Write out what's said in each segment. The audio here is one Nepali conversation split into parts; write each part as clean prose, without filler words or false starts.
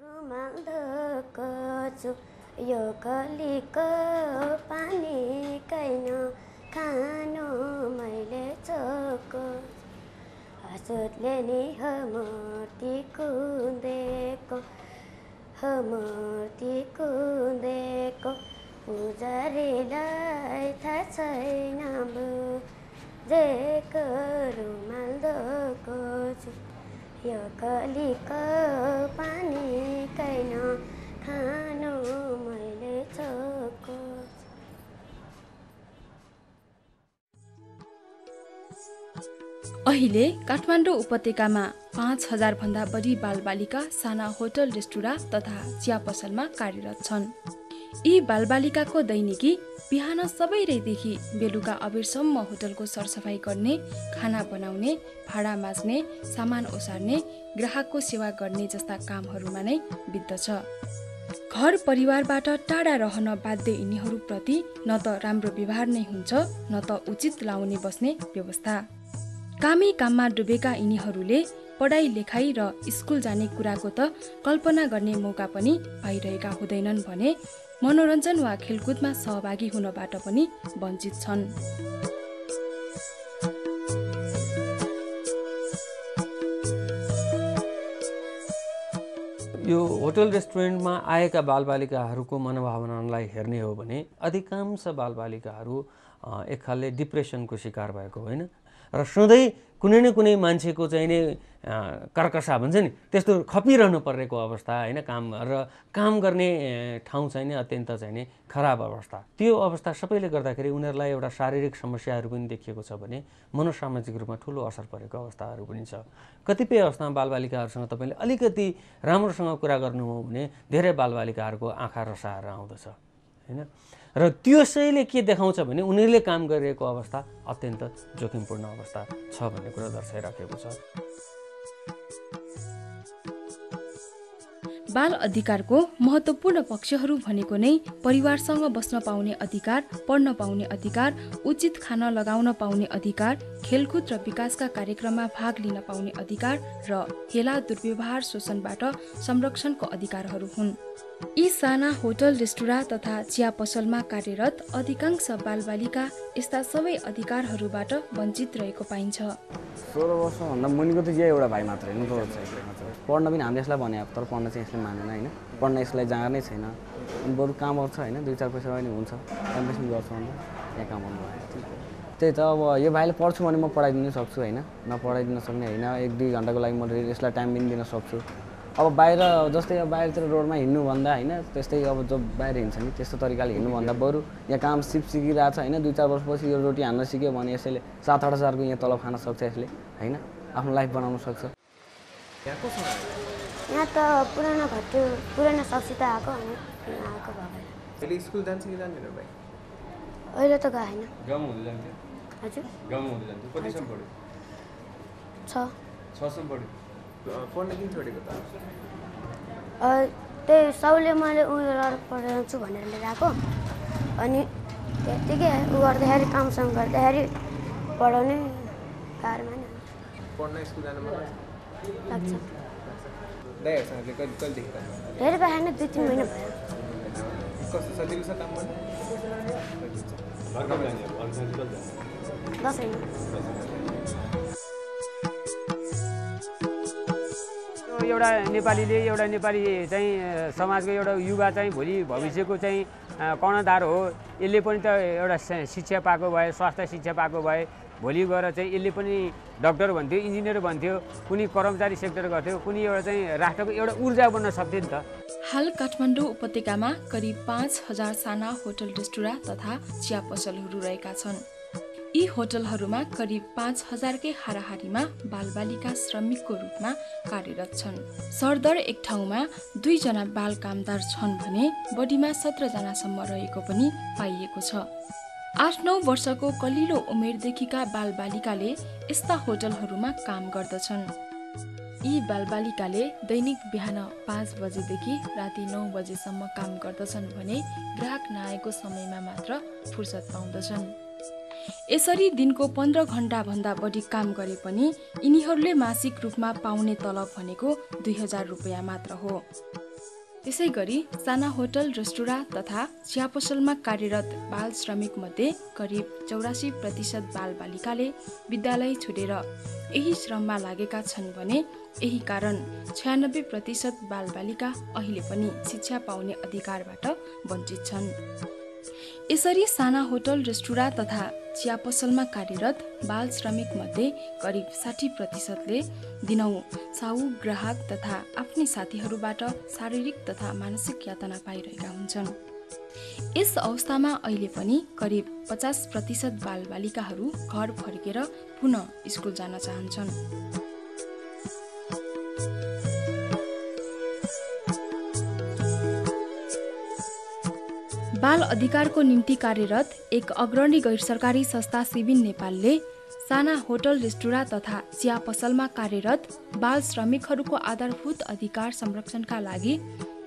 रुमाल धोको यो कलीको पानी कैन खानु मैले चोको हसुतले नि मूर्ति कुदेको पुजारीलाई थाहा छैन बुझेको रुमाल धोको यो कलीको पानी कैन खानु मैले चोको। अहिले काठमाडौँ उपत्यकामा 5000 भन्दा बढी बालबालिका साना होटल रेस्टुरा तथा चिया पसलमा कार्यरत छन्। यी बालबालिकाको दैनिकी बिहान सबैदेखि बेलुका अबेरसम्म होटलको सरसफाई गर्ने, खाना बनाउने, भाडा माझ्ने, सामान ओसार्ने, ग्राहकको सेवा गर्ने जस्ता कामहरूमा नै बित्दछ। घर परिवारबाट टाढा रहन बाध्य यिनीहरूप्रति न त राम्रो व्यवहार नै हुन्छ न त उचित लाउने बस्ने व्यवस्था। कामै काममा डुबेका यिनीहरूले पढाइ लेखाइ र स्कुल जाने कुराको त कल्पना गर्ने मौका पनि पाइरहेका हुँदैनन् भने मनोरञ्जन वा खेलकुदमा सहभागी हुनबाट पनि वञ्चित छन्। यो होटल रेस्टुरेन्टमा आएका बालबालिकाहरूको मनोभावनालाई हेर्ने हो भने अधिकांश बालबालिकाहरू एक खालले डिप्रेसनको शिकार भएको होइन र सधैँ कुनै न कुनै मान्छेको चाहिँ नि कर्कसा भन्छ नि त्यस्तो खपिरहनु परेको अवस्था होइन। काम गर्ने ठाउँ चाहिँ नि अत्यन्त चाहिँ नि खराब अवस्था। त्यो अवस्था सबैले गर्दाखेरि उनीहरूलाई एउटा शारीरिक समस्याहरू पनि देखिएको छ भने मनोसामाजिक रूपमा ठुलो असर परेको अवस्थाहरू पनि छ। कतिपय अवस्थामा बालबालिकाहरूसँग तपाईँले अलिकति राम्रोसँग कुरा गर्नु हो भने धेरै बालबालिकाहरूको आँखा रसाएर आउँदछ होइन। र त्यसैले के देखाउँछ भने उनीहरूले काम गरिरहेको अवस्था अत्यन्त जोखिमपूर्ण अवस्था छ भन्ने कुरा दर्शाइराखेको छ। बाल अधिकारको महत्त्वपूर्ण पक्षहरू भनेको नै परिवारसँग बस्न पाउने अधिकार, पढ्न पाउने अधिकार, उचित खाना लगाउन पाउने अधिकार, खेलकुद र विकासका कार्यक्रममा भाग लिन पाउने अधिकार र हेला दुर्व्यवहार शोषणबाट संरक्षणको अधिकारहरू हुन्। यी साना होटल रेस्टुरा तथा चिया पसलमा कार्यरत अधिकांश बालबालिका यस्ता सबै अधिकारहरूबाट वञ्चित रहेको पाइन्छ। 16 वर्षभन्दा मुनिको त जे एउटा भाइ मात्र होइन, पढ्न पनि हामीले यसलाई भने तर पढ्न चाहिँ यसले मानेन होइन। पढ्न यसलाई जहाँ नै छैन, बरु कामहरू छ होइन, 2-4 पैसा पनि हुन्छ, टाइम बेस पनि गर्छु अन्त यहाँ काम गर्नु भयो। त्यही त अब यो भाइले पढ्छु भने म पढाइदिनु सक्छु होइन, नपढाइदिन सक्ने होइन। 1-2 घन्टाको लागि म यसलाई टाइम पनि दिन सक्छु। अब बाहिर जस्तै अब बाहिरतिर रोडमा हिँड्नुभन्दा होइन त्यस्तै अब जो बाहिर हिँड्छ नि त्यस्तो तरिकाले हिँड्नुभन्दा बरु यहाँ काम सिकिरहेको छ होइन। 2-4 वर्षपछि यो रोटी हान्न सिक्यो भने यसले 7-8 हजारको यहाँ तलब खान सक्छ यसले होइन, आफ्नो लाइफ बनाउन सक्छ। यहाँ त पुरानो सब्जी त आएको होइन, आएको भएर स्कुल जान्छ कि जान्दैन भाइ? अहिले त गएन। गाउँ हुँदै जान्थ्यो? हजुर गाउँ हुँदै जान्थ्यो। कतिसम्म पढ्यो? 6 सम्म पढ्यो। पढ्न किन छोडेको त? त्यही सबले मैले उयो पढाउँछु भनेर लिएर आएको अनि त्यत्तिकै उ गर्दाखेरि कामसँग गर्दाखेरि पढाउने गाह्रो भएन। पढ्न स्कुल जानु मन लाग्छ। दाइहरूसँग चाहिँ कहिलेदेखि काम गर्छ? धेरै भएन, 2-3 महिना भयो। कस्तो सजिलो छ काम गर्नु? दसैँमा एउटा नेपाली चाहिँ समाजको एउटा युवा चाहिँ भोलि भविष्यको चाहिँ कर्णधार हो। यसले पनि त एउटा शिक्षा पाएको भए, स्वास्थ्य शिक्षा पाएको भए भोलि गएर चाहिँ यसले पनि डाक्टर भन्थ्यो, इन्जिनियर भन्थ्यो, कुनै कर्मचारी सेक्टर गर्थ्यो, कुनै एउटा चाहिँ राष्ट्रको एउटा ऊर्जा बन्न सक्थ्यो नि त। हाल काठमाडौँ उपत्यकामा करिब 5000 साना होटल रेस्टुरा तथा चिया पसलहरू रहेका छन्। यी होटलहरूमा करिब 5000कै हाराहारीमा बालबालिका श्रमिकको रूपमा कार्यरत छन्। सरदर एक ठाउँमा 2 जना बाल कामदार छन् भने बढीमा 17 जनासम्म रहेको पनि पाइएको छ। 8-9 वर्षको कलिलो उमेरदेखिका बालबालिकाले यस्ता होटलहरूमा काम गर्दछन्। यी बालबालिकाले दैनिक बिहान 5 बजेदेखि राति 9 बजेसम्म काम गर्दछन् भने ग्राहक नआएको समयमा मात्र फुर्सद पाउँदछन्। यसरी दिनको 15 घण्टाभन्दा बढी काम गरे पनि यिनीहरूले मासिक रूपमा पाउने तलब भनेको 2000 रुपैयाँ मात्र हो। यसै गरी साना होटल रेस्टुराँ तथा चिया पसलमा कार्यरत बाल श्रमिक मध्ये करिब 84% बालबालिकाले विद्यालय छोडेर यही श्रममा लागेका छन् भने यही कारण 96% बालबालिका अहिले पनि शिक्षा पाउने अधिकारबाट वञ्चित छन्। यसरी साना होटल रेस्टुराँ तथा चिया पसलमा कार्यरत बाल श्रमिक मध्ये करिब 60%ले दिनहुँ साहु ग्राहक तथा आफ्नै साथीहरूबाट शारीरिक तथा मानसिक यातना पाइरहेका हुन्छन्। यस अवस्थामा अहिले पनि करिब 50% बालबालिकाहरू घर फर्केर पुनः स्कुल जान चाहन्छन्। बाल अधिकारको निम्ति कार्यरत एक अग्रणी गैर सरकारी संस्था सिबिन नेपालले साना होटल रेस्टुराँ तथा चिया पसलमा कार्यरत बाल श्रमिकहरूको आधारभूत अधिकार संरक्षणका लागि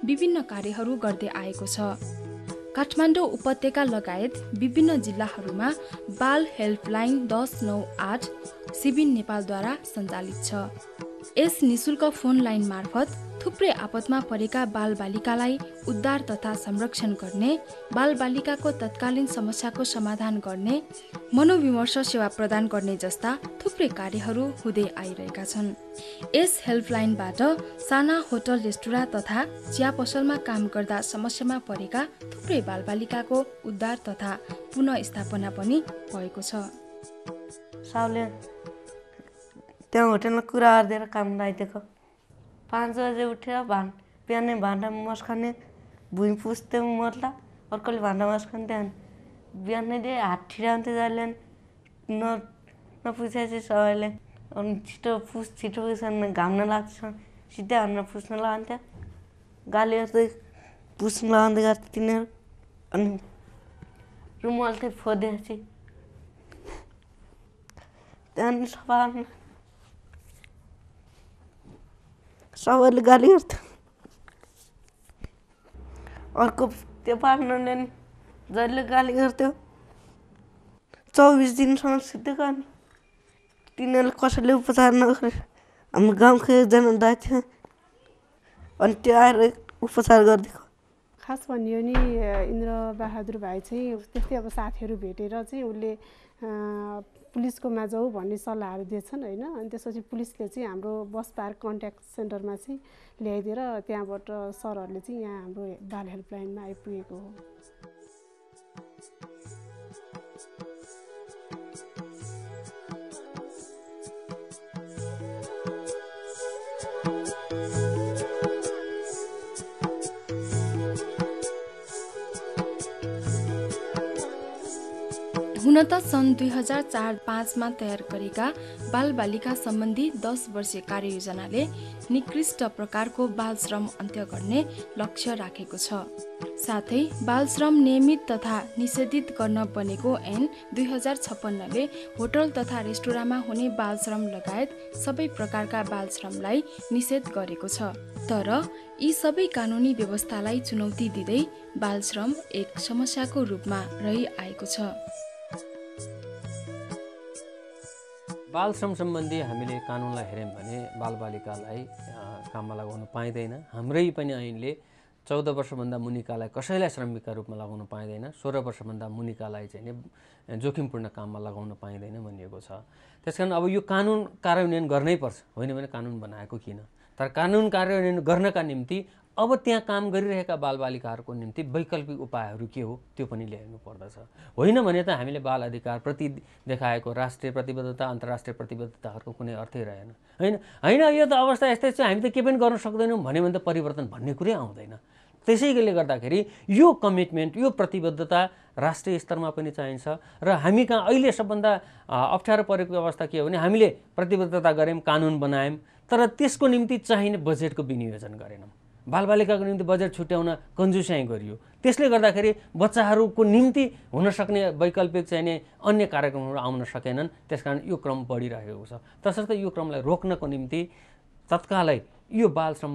विभिन्न कार्यहरू गर्दै आएको छ। काठमाडौँ उपत्यका लगायत विभिन्न जिल्लाहरूमा बाल हेल्पलाइन 1098 सिबिन नेपालद्वारा सञ्चालित छ। यस निशुल्क फोन लाइन मार्फत थुप्रै आपतमा परेका बालबालिकालाई उद्धार तथा संरक्षण गर्ने, बालबालिकाको तत्कालीन समस्याको समाधान गर्ने, मनोविमर्श सेवा प्रदान गर्ने जस्ता थुप्रै कार्यहरू हुँदै आइरहेका छन्। यस हेल्पलाइनबाट साना होटल रेस्टुराँ तथा चिया पसलमा काम गर्दा समस्यामा परेका थुप्रै बालबालिकाको उद्धार तथा पुनःस्थापना पनि भएको छ। साउले त्यहाँ होटेलमा कुरा गरिदिएर काम लगाइदिएको। 5 बजे उठेर बिहानै भाँडा मस खाने, भुइँ पुस्दै मर्ला, अर्कोले भाँडा मस खाने। त्यहाँ बिहानैले हात ठिराउँथ्यो जहिले नपुछेपछि सबैले। अनि छिटो पुस्छन्, घाम नलाग्छ सिधै हान्न पुस्न लगान्थ्यो। गाली गर्दै पुस्न लगाउँदै गर्थ्यो तिनीहरू। अनि रुमाल चाहिँ फोदेपछि त्यहाँदेखि सफा सबैले गाली गर्थ्यो। अर्को त्यो पार्टनरले नि जहिले गाली गर्थ्यो। 24 दिनसम्म सुतेको। अनि तिनीहरूले कसैले उपचार नगरे हाम्रो गाउँको एकजना दाइ थियो, अनि त्यो आएर उपचार गरिदिएको। खास भनियो नि इन्द्रबहादुर भाइ चाहिँ त्यस्तै अब साथीहरू भेटेर चाहिँ उसले पुलिसकोमा जाऊ भन्ने सल्लाहहरू दिएछन् होइन। अनि त्यसपछि पुलिसले चाहिँ हाम्रो बस पार्क कन्ट्याक्ट सेन्टरमा चाहिँ ल्याइदिएर त्यहाँबाट सरहरूले चाहिँ यहाँ हाम्रो बाल हेल्पलाइनमा आइपुगेको हो। हुन त सन् 2004-05मा तयार गरेका बालबालिका सम्बन्धी 10 वर्षीय कार्ययोजनाले निकृष्ट प्रकारको बाल श्रम अन्त्य गर्ने लक्ष्य राखेको छ। साथै बाल श्रम नियमित तथा निषेधित गर्न बनेको ऐन 2056ले होटल तथा रेस्टुराँमा हुने बाल श्रम लगायत सबै प्रकारका बाल श्रमलाई निषेध गरेको छ। तर यी सबै कानुनी व्यवस्थालाई चुनौती दिँदै बाल श्रम एक समस्याको रूपमा रहिआएको छ। बाल श्रम सम्बन्धी हामीले कानुनलाई हेऱ्यौँ भने बालबालिकालाई काममा लगाउन पाइँदैन। हाम्रै पनि ऐनले 14 वर्षभन्दा मुनिकालाई कसैलाई श्रमिकका रूपमा लगाउन पाइँदैन। 16 वर्षभन्दा मुनिकालाई चाहिँ नि जोखिमपूर्ण काममा लगाउन पाइँदैन भनिएको छ। त्यसकारण अब यो कानुन कार्यान्वयन गर्नै पर्छ, होइन भने कानुन बनाएको किन। तर कानुन कार्यान्वयन गर्नका निम्ति अब त्यहाँ काम गरिरहेका बालबालिकाहरूको निम्ति वैकल्पिक उपायहरू के हो त्यो पनि ल्याउनु पर्दछ। होइन भने त हामीले बाल अधिकार प्रति देखाएको राष्ट्रिय प्रतिबद्धता अन्तर्राष्ट्रिय प्रतिबद्धताहरूको कुनै अर्थै रहेन। होइन यो त अवस्था यस्तै छ, हामी त के पनि गर्न सक्दैनौँ भन्यो भने त परिवर्तन भन्ने कुरै आउँदैन। त्यसैले गर्दाखेरि यो कमिटमेन्ट, यो प्रतिबद्धता राष्ट्रिय स्तरमा पनि चाहिन्छ। र हामी कहाँ अहिले सबभन्दा अप्ठ्यारो परेको अवस्था के हो भने हामीले प्रतिबद्धता गऱ्यौँ, कानुन बनायौँ, तर त्यसको निम्ति चाहिने बजेटको विनियोजन गरेनौँ। बालबालिकाको निम्ति बजेट छुट्याउन कन्जुस्याइ गरियो। त्यसले गर्दाखेरि बच्चाहरूको निम्ति हुन सक्ने वैकल्पिक चाहिने अन्य कार्यक्रमहरू आउन सकेनन्। त्यसकारण यो क्रम बढिरहेको छ। तसर्थ यो क्रमलाई रोक्नको निम्ति तत्कालै यो बाल श्रम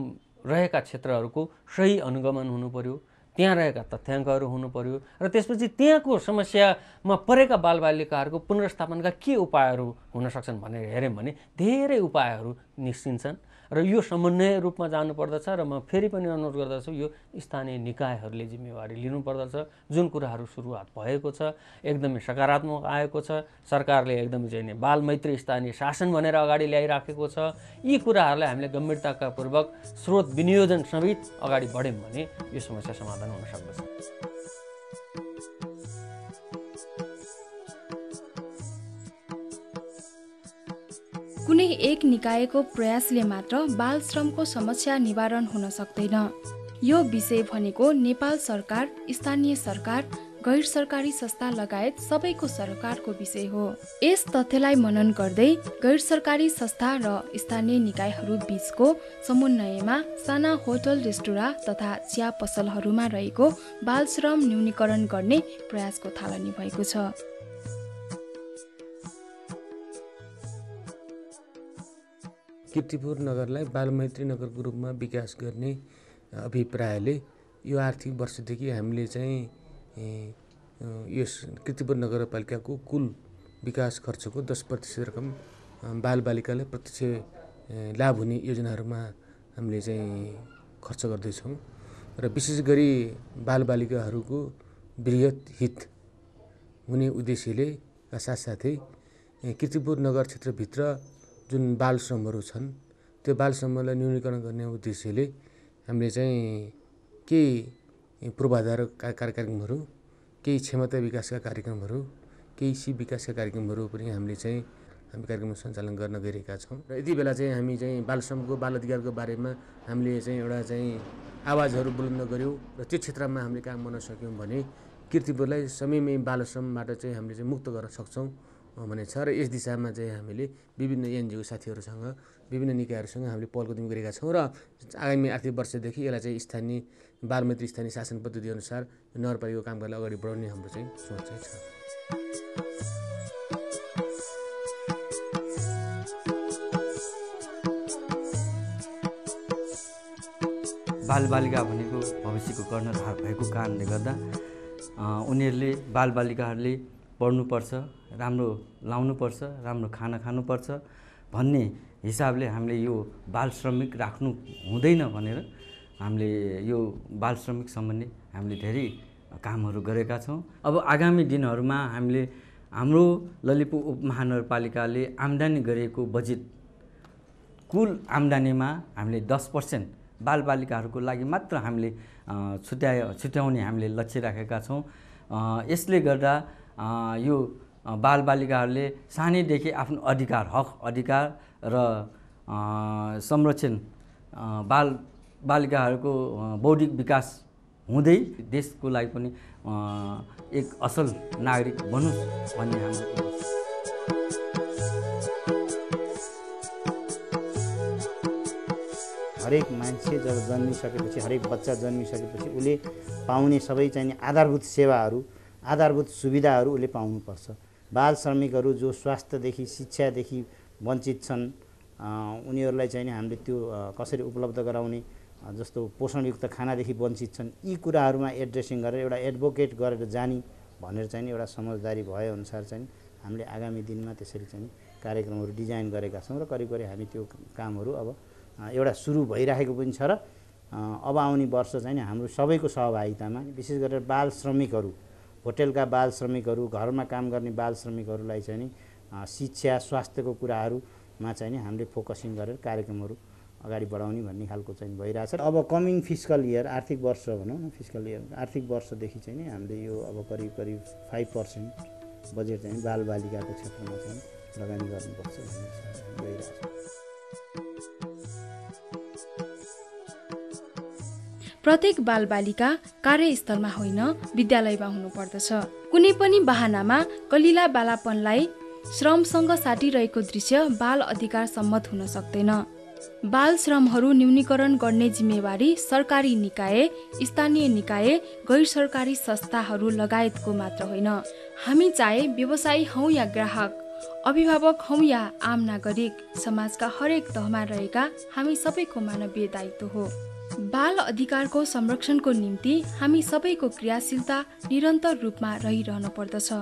रहेका क्षेत्रहरूको सही अनुगमन हुनु पर्यो। त्यहाँ रहेका तथ्याङ्कहरू हुनु पर्यो र त्यसपछि त्यहाँको समस्यामा परेका बालबालिकाहरूको पुनर्स्थापनका के उपायहरू हुन सक्छन् भनेर हेऱ्यौँ भने धेरै उपायहरू निस्किन्छन् र यो समन्वय रूपमा जानुपर्दछ र म फेरि पनि अनुरोध गर्दछु यो स्थानीय निकायहरूले जिम्मेवारी लिनुपर्दछ। जुन कुराहरू सुरुवात भएको छ एकदमै सकारात्मक आएको छ, सरकारले एकदमै चाहिँ बालमैत्री स्थानीय शासन भनेर अगाडि ल्याइराखेको छ, यी कुराहरूलाई हामीले गम्भीरताका पूर्वक स्रोत विनियोजन समेत अगाडि बढ्यौँ भने यो समस्या समाधान हुन सक्दछ। कुनै एक निकायको प्रयासले मात्र बाल श्रमको समस्या निवारण हुन सक्दैन। यो विषय भनेको नेपाल सरकार, स्थानीय सरकार, गैर सरकारी संस्था लगायत सबैको सरकारको विषय हो। यस तथ्यलाई मनन गर्दै गैर सरकारी संस्था र स्थानीय निकायहरू बीचको समन्वयमा साना होटल, रेस्टुरा तथा चिया पसलहरूमा रहेको बाल श्रम न्यूनीकरण गर्ने प्रयासको थालनी भएको छ। कीर्तिपुर नगरलाई बालमैत्री नगरको रूपमा विकास गर्ने अभिप्रायले यो आर्थिक वर्षदेखि हामीले चाहिँ यस कीर्तिपुर नगरपालिकाको कुल विकास खर्चको 10% रकम बालबालिकालाई प्रत्यक्ष लाभ हुने योजनाहरूमा हामीले चाहिँ खर्च गर्दैछौँ र विशेष गरी बालबालिकाहरूको बृहत हित हुने उद्देश्यले साथसाथै कीर्तिपुर नगर क्षेत्रभित्र जुन बाल श्रमहरू छन् त्यो बाल श्रमलाई न्यूनीकरण गर्ने उद्देश्यले हामीले चाहिँ केही पूर्वाधार कार्यक्रमहरू, केही क्षमता विकासका कार्यक्रमहरू, केही सिप विकासका कार्यक्रमहरू पनि हामी कार्यक्रम सञ्चालन गर्न गइरहेका छौँ र यति बेला चाहिँ हामी चाहिँ बाल श्रमको, बाल अधिकारको बारेमा हामीले चाहिँ एउटा चाहिँ आवाजहरू बुलन्द गऱ्यौँ र त्यो क्षेत्रमा हामीले काम गर्न सक्यौँ भने कीर्तिपुरलाई समयमै बाल श्रमबाट चाहिँ हामीले चाहिँ मुक्त गर्न सक्छौँ भन्ने छ र यस दिशामा चाहिँ हामीले विभिन्न एनजिओ साथीहरूसँग, विभिन्न निकायहरूसँग हामीले पहल कदमी गरेका छौँ र आगामी आर्थिक वर्षदेखि यसलाई चाहिँ स्थानीय बालमैत्री स्थानीय शासन पद्धति अनुसार नगरपालिकाको कामकाजलाई अगाडि बढाउने हाम्रो चाहिँ सोच चाहिँ छ। बालबालिका भनेको भविष्यको कर्णधार भएको कारणले गर्दा उनीहरूले बालबालिकाहरूले पढ्नुपर्छ, राम्रो लाउनुपर्छ, राम्रो खाना खानुपर्छ भन्ने हिसाबले हामीले यो बाल श्रमिक राख्नु हुँदैन भनेर हामीले यो बाल श्रमिक सम्बन्धी हामीले धेरै कामहरू गरेका छौँ। अब आगामी दिनहरूमा हामीले हाम्रो ललितपुर उपमहानगरपालिकाले आम्दानी गरेको बजेट कुल आम्दानीमा हामीले 10% बालबालिकाहरूको लागि मात्र हामीले छुट्याउने हामीले लक्ष्य राखेका छौँ। यसले गर्दा यो बालबालिकाहरूले सानैदेखि आफ्नो अधिकार, हक अधिकार र संरक्षण बालबालिकाहरूको बौद्धिक विकास हुँदै देशको लागि पनि एक असल नागरिक बनोस् भन्ने हाम्रो हरेक मान्छे जब जन्मिसकेपछि, हरेक बच्चा जन्मिसकेपछि उसले पाउने सबै चाहिने आधारभूत सेवाहरू, आधारभूत सुविधाहरू उसले पाउनुपर्छ। बाल श्रमिकहरू जो स्वास्थ्यदेखि, शिक्षादेखि वञ्चित छन् उनीहरूलाई चाहिँ हामीले त्यो कसरी उपलब्ध गराउने, जस्तो पोषणयुक्त खानादेखि वञ्चित छन्, यी कुराहरूमा एड्रेसिङ गरेर एउटा एडभोकेट गरेर जाने भनेर चाहिँ एउटा समझदारी भएअनुसार चाहिँ हामीले आगामी दिनमा त्यसरी चाहिँ कार्यक्रमहरू डिजाइन गरेका छौँ र करिब हामी त्यो कामहरू अब एउटा सुरु भइरहेको पनि छ र अब आउने वर्ष चाहिँ हाम्रो सबैको सहभागितामा विशेष गरेर बाल श्रमिकहरू, होटेलका बाल श्रमिकहरू, घरमा काम गर्ने बाल श्रमिकहरूलाई चाहिँ शिक्षा, स्वास्थ्यको कुराहरूमा चाहिँ हामीले फोकसिङ गरेर कार्यक्रमहरू अगाडि बढाउने भन्ने खालको चाहिँ भइरहेछ। अब कमिङ फिस्कल इयर, आर्थिक वर्ष भनौँ न, फिस्कल इयर आर्थिक वर्षदेखि चाहिँ हामीले यो अब करिब 5% बजेट चाहिँ बालबालिकाको क्षेत्रमा चाहिँ लगानी गर्नुपर्छ भन्ने गइरहेछ। प्रत्येक बालबालिका कार्यस्थलमा होइन विद्यालयमा हुनुपर्दछ। कुनै पनि बहानामा कलिला बालापनलाई श्रमसँग साटिरहेको दृश्य बाल अधिकार सम्मत हुन सक्दैन। बाल श्रमहरू न्यूनीकरण गर्ने जिम्मेवारी सरकारी निकाय, स्थानीय निकाय, गैर सरकारी संस्थाहरू लगायतको मात्र होइन। हामी चाहे व्यवसायी हौँ या ग्राहक, अभिभावक हौँ या आम नागरिक, समाजका हरेक तहमा रहेका हामी सबैको मानवीय दायित्व हो। बाल अधिकारको संरक्षणको निम्ति हामी सबैको क्रियाशीलता निरन्तर रूपमा रहिरहन पर्दछ।